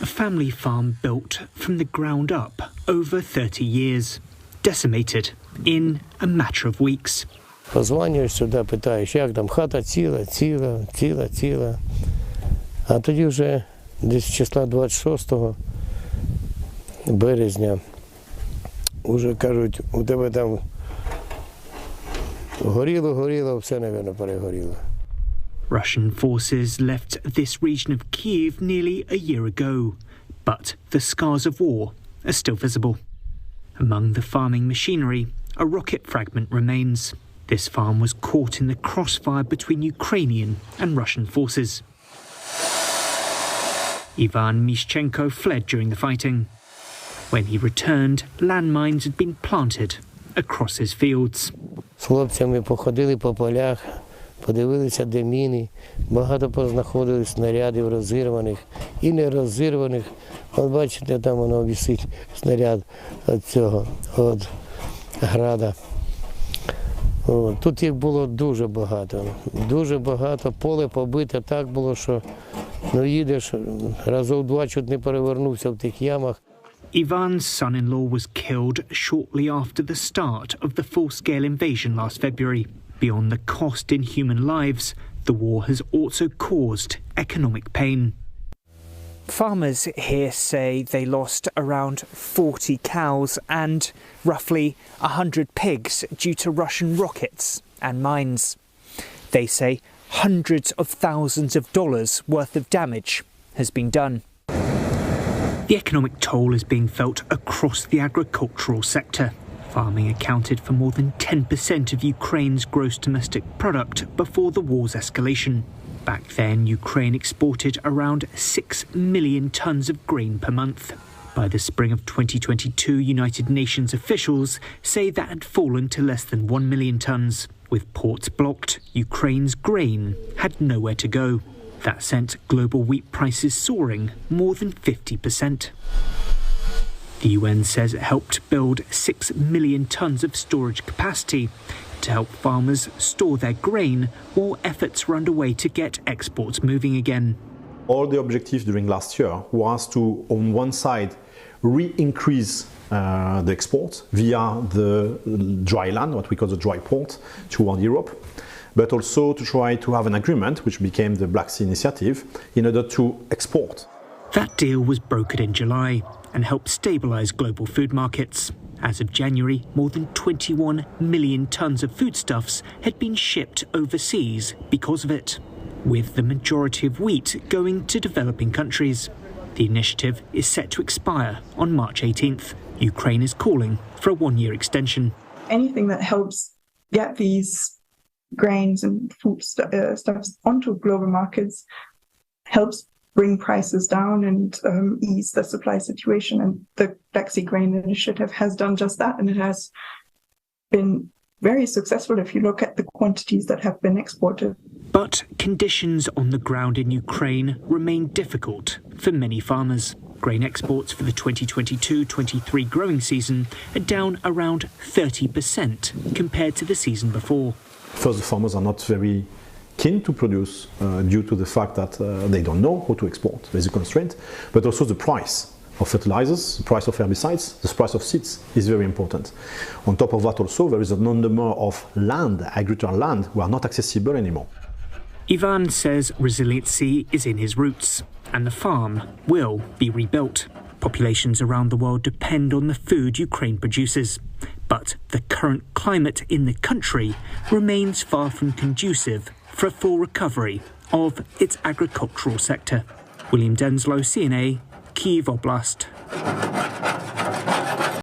a family farm built from the ground up over 30 years, decimated in a matter of weeks. Позвонюєш сюди, питаєш, як там, хата ціла. А тоді вже десь числа 26 березня вже кажуть, у тебе там горіло, все, мабуть, перегоріло. Russian forces left this region of Kyiv nearly a year ago, but the scars of war are still visible. Among the farming machinery, a rocket fragment remains. This farm was caught in the crossfire between Ukrainian and Russian forces. Ivan Mishchenko fled during the fighting. When he returned, landmines had been planted across his fields. З хлопцями походили по полях, подивилися, де міни, багато познаходили снарядів розірваних і не розірваних. От бачите, там воно висить снаряд від цього, від града. Тут їх було дуже багато, поле побите так було, що їдеш, разів два чуть не перевернувся в тих ямах. Ivan's son-in-law was killed shortly after the start of the full-scale invasion last February. Beyond the cost in human lives, the war has also caused economic pain. Farmers here say they lost around 40 cows and roughly 100 pigs due to Russian rockets and mines. They say hundreds of thousands of dollars worth of damage has been done. The economic toll is being felt across the agricultural sector. Farming accounted for more than 10% of Ukraine's gross domestic product before the war's escalation. Back then, Ukraine exported around 6 million tonnes of grain per month. By the spring of 2022, United Nations officials say that had fallen to less than 1 million tonnes. With ports blocked, Ukraine's grain had nowhere to go. That sent global wheat prices soaring more than 50%. The UN says it helped build 6 million tonnes of storage capacity to help farmers store their grain while efforts were underway to get exports moving again. All the objectives during last year was to, on one side, re-increase the exports via the dry land, what we call the dry port, toward Europe, but also to try to have an agreement, which became the Black Sea Initiative, in order to export. That deal was brokered in July and helped stabilise global food markets. As of January, more than 21 million tonnes of foodstuffs had been shipped overseas because of it, with the majority of wheat going to developing countries. The initiative is set to expire on March 18th. Ukraine is calling for a one-year extension. Anything that helps get these grains and food stuffs onto global markets helps bring prices down and ease the supply situation. And the Black Sea Grain Initiative has done just that, and it has been very successful if you look at the quantities that have been exported. But conditions on the ground in Ukraine remain difficult for many farmers. Grain exports for the 2022-23 growing season are down around 30% compared to the season before. First, the farmers are not very keen to produce due to the fact that they don't know how to export. There's a constraint, but also the price of fertilizers, the price of herbicides, the price of seeds is very important. On top of that also, there is a number of land, agricultural land, who are not accessible anymore. Ivan says resiliency is in his roots, and the farm will be rebuilt. Populations around the world depend on the food Ukraine produces, but the current climate in the country remains far from conducive for a full recovery of its agricultural sector. William Denslow, CNA, Kyiv Oblast.